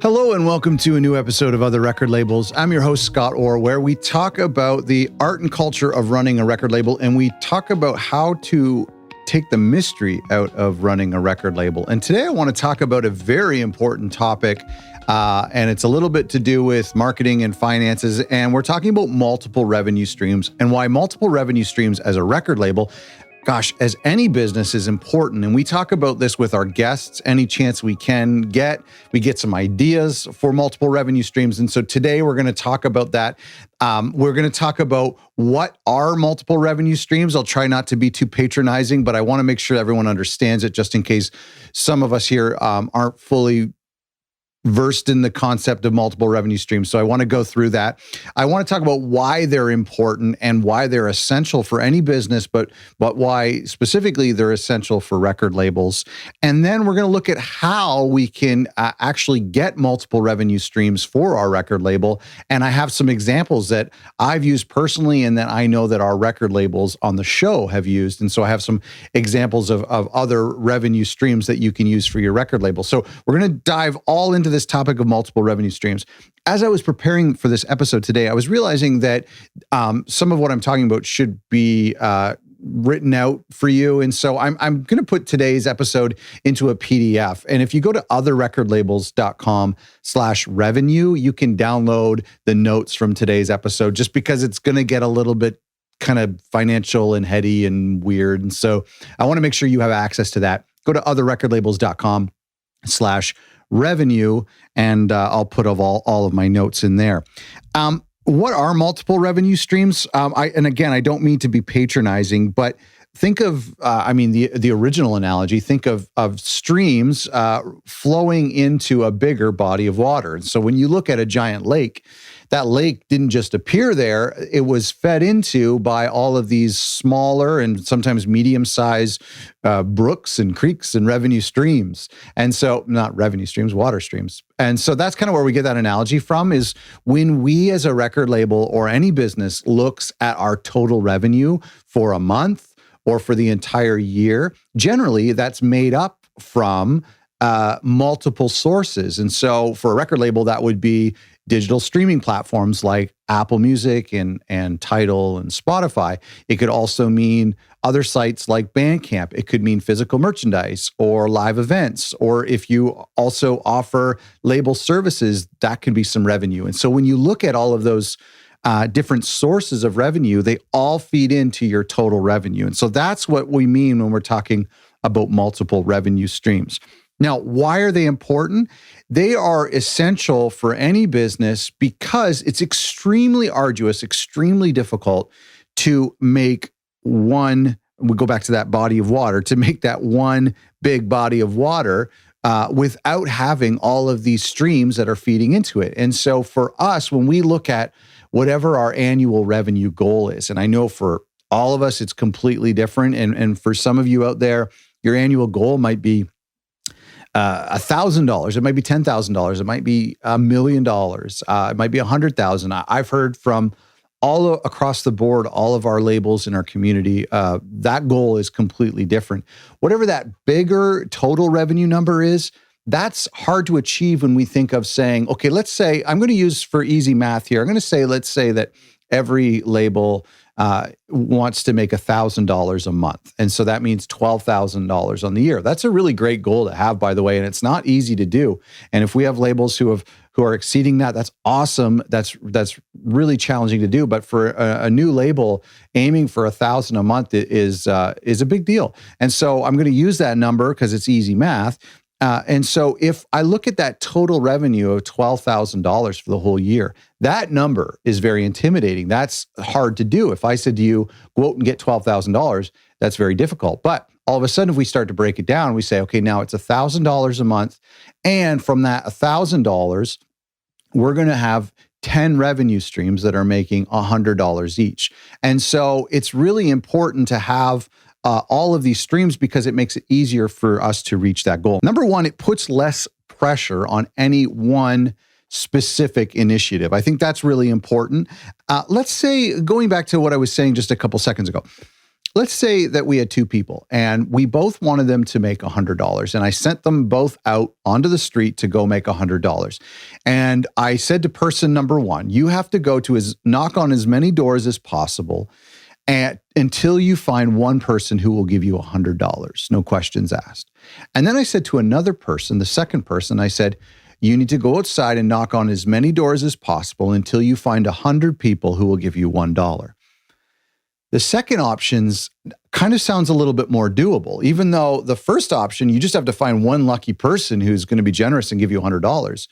Hello and welcome to a new episode of Other Record Labels. I'm your host, Scott Orr, where we talk about the art and culture of running a record label, and we talk about how to take the mystery out of running a record label. And today I want to talk about a very important topic, and it's a little bit to do with marketing and finances, and we're talking about multiple revenue streams and why multiple revenue streams as a record label, gosh, as any business, is important. And we talk about this with our guests any chance we can get. We get some ideas for multiple revenue streams. And so today we're going to talk about that. We're going to talk about what are multiple revenue streams. I'll try not to be too patronizing, but I want to make sure everyone understands it just in case some of us here aren't fully versed in the concept of multiple revenue streams. So I want to go through that. I want to talk about why they're important and why they're essential for any business, but why specifically they're essential for record labels. And then we're going to look at how we can actually get multiple revenue streams for our record label. And I have some examples that I've used personally and that I know that our record labels on the show have used. And so I have some examples of other revenue streams that you can use for your record label. So we're going to dive all into this topic of multiple revenue streams. As I was preparing for this episode today, I was realizing that some of what I'm talking about should be written out for you. And so I'm going to put today's episode into a PDF. And if you go to otherrecordlabels.com/revenue, you can download the notes from today's episode, just because it's going to get a little bit kind of financial and heady and weird. And so I want to make sure you have access to that. Go to otherrecordlabels.com/revenue, and I'll put all of my notes in there. What are multiple revenue streams? And again, I don't mean to be patronizing, but think of, the original analogy, think of streams flowing into a bigger body of water. And so when you look at a giant lake, that lake didn't just appear there, it was fed into by all of these smaller and sometimes medium-sized brooks and creeks and revenue streams. And so, not revenue streams, water streams. And so that's kind of where we get that analogy from, is when we as a record label or any business looks at our total revenue for a month or for the entire year, generally that's made up from multiple sources. And so for a record label, that would be digital streaming platforms like Apple Music and Tidal and Spotify. It could also mean other sites like Bandcamp. It could mean physical merchandise or live events. Or if you also offer label services, that could be some revenue. And so when you look at all of those different sources of revenue, they all feed into your total revenue. And so that's what we mean when we're talking about multiple revenue streams. Now, why are they important? They are essential for any business because it's extremely arduous, extremely difficult to make one, we go back to that body of water, to make that one big body of water without having all of these streams that are feeding into it. And so for us, when we look at whatever our annual revenue goal is, and I know for all of us, it's completely different. And for some of you out there, your annual goal might be $1,000. It might be $10,000. It might be $1 million. It might be $100,000. I've heard from all across the board, all of our labels in our community, that goal is completely different. Whatever that bigger total revenue number is, that's hard to achieve when we think of saying, okay, let's say, I'm going to use for easy math here. I'm going to say, let's say that every label wants to make $1,000 a month. And so that means $12,000 on the year. That's a really great goal to have, by the way, and it's not easy to do. And if we have labels who are exceeding that, that's awesome. That's really challenging to do. But for a new label, aiming for $1,000 a month is a big deal. And so I'm going to use that number because it's easy math. And so if I look at that total revenue of $12,000 for the whole year, that number is very intimidating. That's hard to do. If I said to you, go out and get $12,000, that's very difficult. But all of a sudden, if we start to break it down, we say, okay, now it's $1,000 a month. And from that $1,000, we're going to have 10 revenue streams that are making $100 each. And so it's really important to have all of these streams because it makes it easier for us to reach that goal. Number one, it puts less pressure on any one specific initiative. I think that's really important. Let's say, going back to what I was saying just a couple seconds ago, let's say that we had two people and we both wanted them to make $100. And I sent them both out onto the street to go make $100. And I said to person number one, you have to go to knock on as many doors as possible until you find one person who will give you $100, no questions asked. And then I said to another person, the second person, I said, you need to go outside and knock on as many doors as possible until you find 100 people who will give you $1. The second options kind of sounds a little bit more doable, even though the first option, you just have to find one lucky person who's going to be generous and give you $100.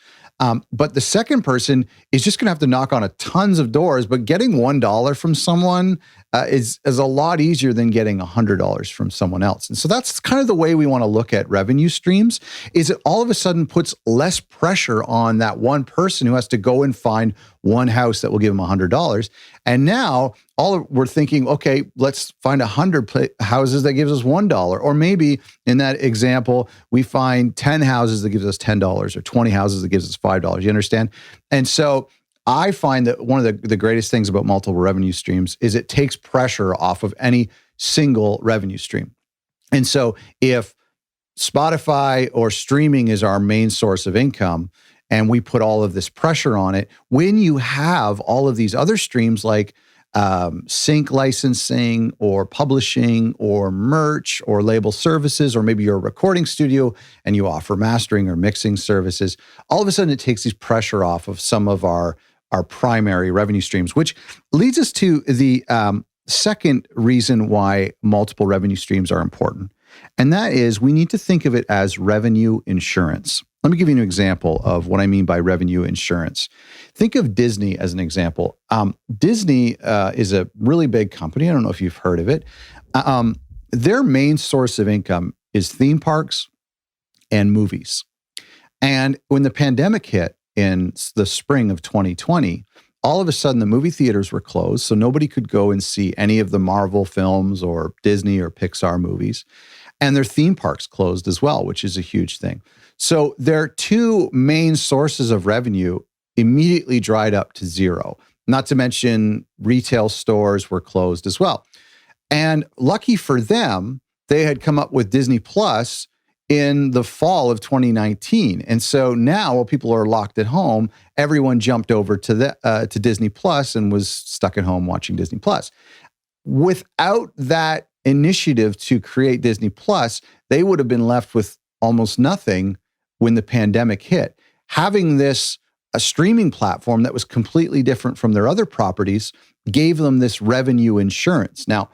But the second person is just going to have to knock on tons of doors, but getting $1 from someone is a lot easier than getting $100 from someone else. And so that's kind of the way we want to look at revenue streams, is it all of a sudden puts less pressure on that one person who has to go and find one house that will give them $100. And now we're thinking, okay, let's find 100 houses that gives us $1. Or maybe in that example, we find 10 houses that gives us $10 or 20 houses that gives us $5. You understand? And so I find that one of the greatest things about multiple revenue streams is it takes pressure off of any single revenue stream. And so if Spotify or streaming is our main source of income, and we put all of this pressure on it, when you have all of these other streams like sync licensing or publishing or merch or label services, or maybe you're a recording studio and you offer mastering or mixing services, all of a sudden it takes these pressure off of some of our primary revenue streams, which leads us to the second reason why multiple revenue streams are important. And that is we need to think of it as revenue insurance. Let me give you an example of what I mean by revenue insurance. Think of Disney as an example. Disney is a really big company. I don't know if you've heard of it. Their main source of income is theme parks and movies. And when the pandemic hit in the spring of 2020, all of a sudden the movie theaters were closed, so nobody could go and see any of the Marvel films or Disney or Pixar movies. And their theme parks closed as well, which is a huge thing. So their two main sources of revenue immediately dried up to zero. Not to mention retail stores were closed as well. And lucky for them, they had come up with Disney Plus in the fall of 2019. And so now while people are locked at home, everyone jumped over to Disney Plus and was stuck at home watching Disney Plus. Without that initiative to create Disney Plus, they would have been left with almost nothing when the pandemic hit. Having a streaming platform that was completely different from their other properties gave them this revenue insurance. Now,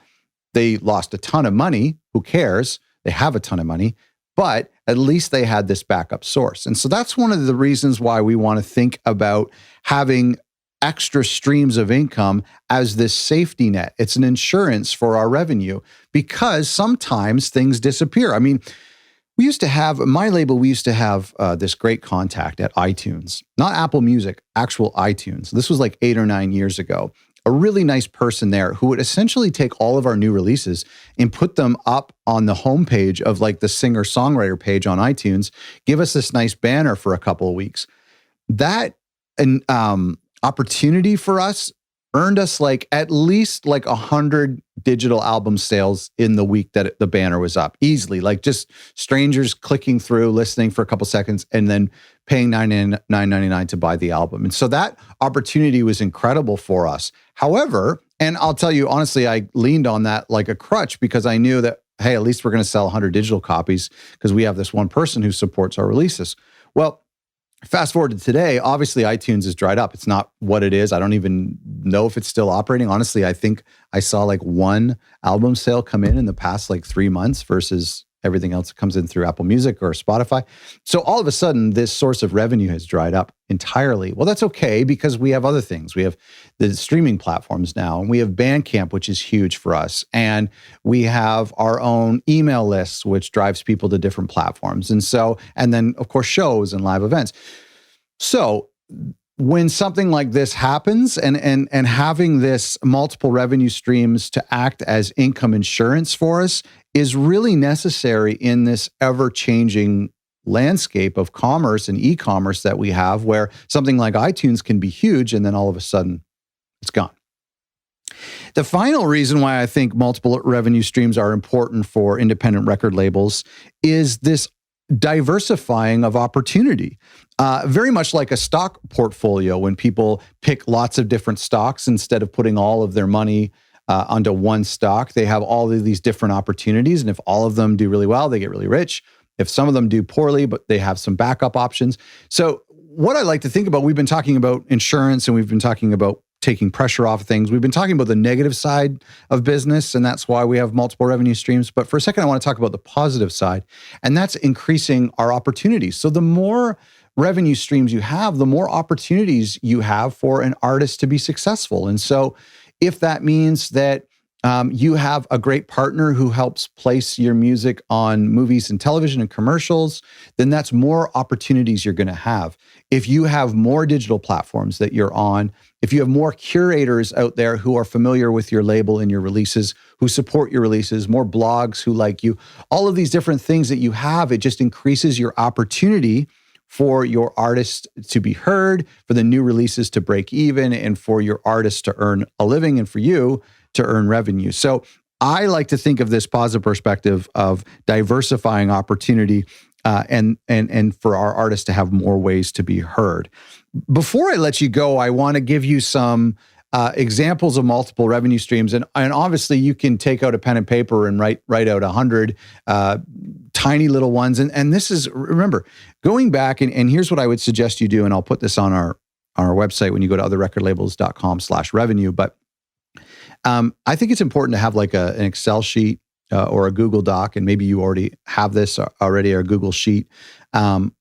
they lost a ton of money. Who cares? They have a ton of money, but at least they had this backup source. And so that's one of the reasons why we want to think about having extra streams of income as this safety net. It's an insurance for our revenue because sometimes things disappear. I mean, we used to have, my label, we used to have this great contact at iTunes, not Apple Music, actual iTunes. This was like 8 or 9 years ago. A really nice person there who would essentially take all of our new releases and put them up on the homepage of like the singer-songwriter page on iTunes, give us this nice banner for a couple of weeks. That opportunity for us earned us like at least like 100 digital album sales in the week that the banner was up, easily. Like just strangers clicking through, listening for a couple seconds, and then paying $9.99 to buy the album. And so that opportunity was incredible for us. However, and I'll tell you honestly, I leaned on that like a crutch because I knew that, hey, at least we're going to sell 100 digital copies because we have this one person who supports our releases. Well, fast forward to today, obviously iTunes is dried up. It's not what it is. I don't even know if it's still operating. Honestly, I think I saw like one album sale come in the past like 3 months versus everything else that comes in through Apple Music or Spotify. So all of a sudden, this source of revenue has dried up entirely. Well, that's okay because we have other things. We have the streaming platforms now, and we have Bandcamp, which is huge for us. And we have our own email lists, which drives people to different platforms. And then of course, shows and live events. So when something like this happens and having this multiple revenue streams to act as income insurance for us is really necessary in this ever-changing landscape of commerce and e-commerce that we have, where something like iTunes can be huge and then all of a sudden it's gone. The final reason why I think multiple revenue streams are important for independent record labels is this diversifying of opportunity. Very much like a stock portfolio, when people pick lots of different stocks instead of putting all of their money onto one stock, they have all of these different opportunities. And if all of them do really well, they get really rich. If some of them do poorly, but they have some backup options. So what I like to think about, we've been talking about insurance and we've been talking about taking pressure off things. We've been talking about the negative side of business, and that's why we have multiple revenue streams. But for a second, I want to talk about the positive side, and that's increasing our opportunities. So the more revenue streams you have, the more opportunities you have for an artist to be successful. And so if that means that you have a great partner who helps place your music on movies and television and commercials, then that's more opportunities you're going to have. If you have more digital platforms that you're on, if you have more curators out there who are familiar with your label and your releases, who support your releases, more blogs who like you, all of these different things that you have, it just increases your opportunity for your artist to be heard, for the new releases to break even, and for your artist to earn a living, and for you to earn revenue. So I like to think of this positive perspective of diversifying opportunity and for our artists to have more ways to be heard. Before I let you go, I want to give you some examples of multiple revenue streams. And obviously you can take out a pen and paper and write out 100 tiny little ones. And this is, remember, going back, and here's what I would suggest you do, and I'll put this on our website when you go to otherrecordlabels.com/revenue. But I think it's important to have like an Excel sheet or a Google Doc, and maybe you already have this already, or a Google Sheet,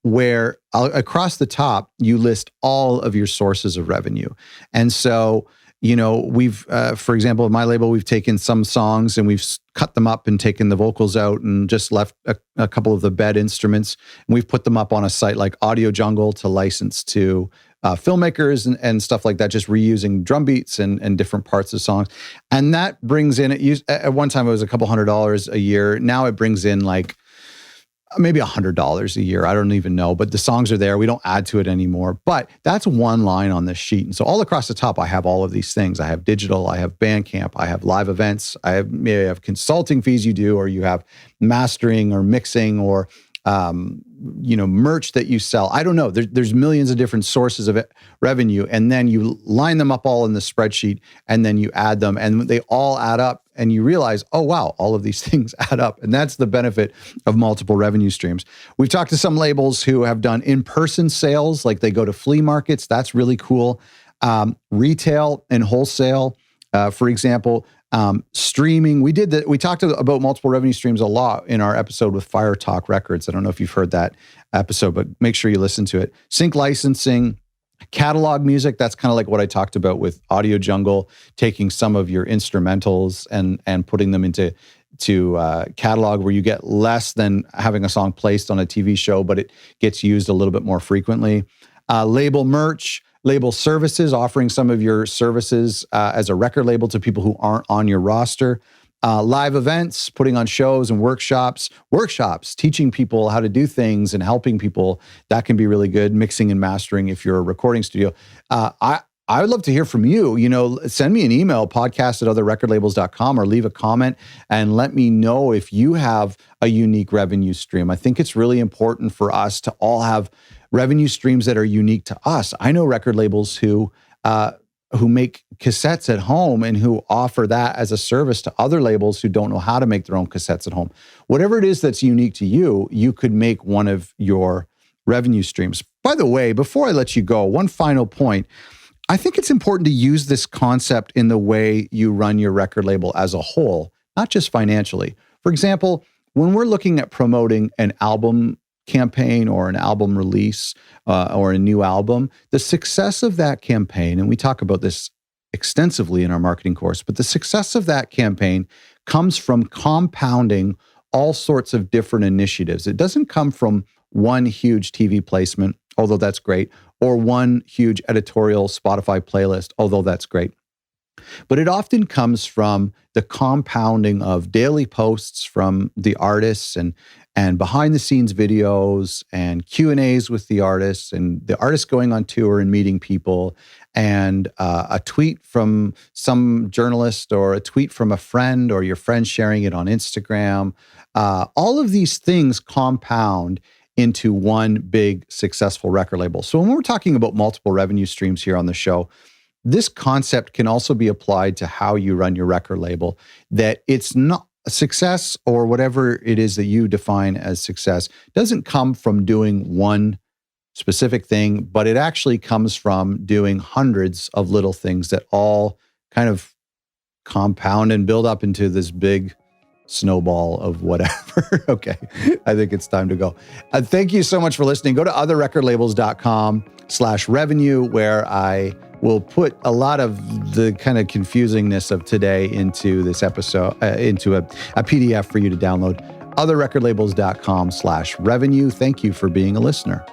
where across the top, you list all of your sources of revenue. And so, we've, for example, at my label, we've taken some songs and we've cut them up and taken the vocals out and just left a couple of the bed instruments. And we've put them up on a site like Audio Jungle to license to filmmakers and stuff like that, just reusing drum beats and different parts of songs. And that brings in, at one time it was a couple $100 a year. Now it brings in like maybe $100 a year. I don't even know, but the songs are there. We don't add to it anymore, but that's one line on this sheet. And so all across the top, I have all of these things. I have digital, I have Bandcamp, I have live events, maybe I have consulting fees you do, or you have mastering or mixing, or merch that you sell. I don't know. There's millions of different sources of revenue, and then you line them up all in the spreadsheet, and then you add them, and they all add up, and you realize, oh wow, all of these things add up, and that's the benefit of multiple revenue streams. We've talked to some labels who have done in-person sales, like they go to flea markets. That's really cool. Retail and wholesale, for example. Streaming. We talked about multiple revenue streams a lot in our episode with Fire Talk Records. I don't know if you've heard that episode, but make sure you listen to it. Sync licensing, catalog music. That's kind of like what I talked about with Audio Jungle, taking some of your instrumentals and putting them into catalog, where you get less than having a song placed on a TV show, but it gets used a little bit more frequently. Label merch. Label services, offering some of your services as a record label to people who aren't on your roster. Live events, putting on shows and workshops, teaching people how to do things and helping people. That can be really good. Mixing and mastering if you're a recording studio. I would love to hear from you. Send me an email, podcast@otherrecordlabels.com, or leave a comment and let me know if you have a unique revenue stream. I think it's really important for us to all have revenue streams that are unique to us. I know record labels who make cassettes at home and who offer that as a service to other labels who don't know how to make their own cassettes at home. Whatever it is that's unique to you, you could make one of your revenue streams. By the way, before I let you go, one final point. I think it's important to use this concept in the way you run your record label as a whole, not just financially. For example, when we're looking at promoting an album campaign or an album release or a new album, the success of that campaign, and we talk about this extensively in our marketing course, but the success of that campaign comes from compounding all sorts of different initiatives. It doesn't come from one huge TV placement, although that's great, or one huge editorial Spotify playlist, although that's great. But it often comes from the compounding of daily posts from the artists and behind the scenes videos and Q&As with the artists and the artists going on tour and meeting people and a tweet from some journalist or a tweet from a friend or your friend sharing it on Instagram. All of these things compound into one big successful record label. So when we're talking about multiple revenue streams here on the show, this concept can also be applied to how you run your record label, that it's not success or whatever it is that you define as success doesn't come from doing one specific thing, but it actually comes from doing hundreds of little things that all kind of compound and build up into this big snowball of whatever. Okay, I think it's time to go. Thank you so much for listening. Go to otherrecordlabels.com/revenue, where I will put a lot of the kind of confusingness of today into this episode, into a PDF for you to download. Otherrecordlabels.com/revenue. Thank you for being a listener.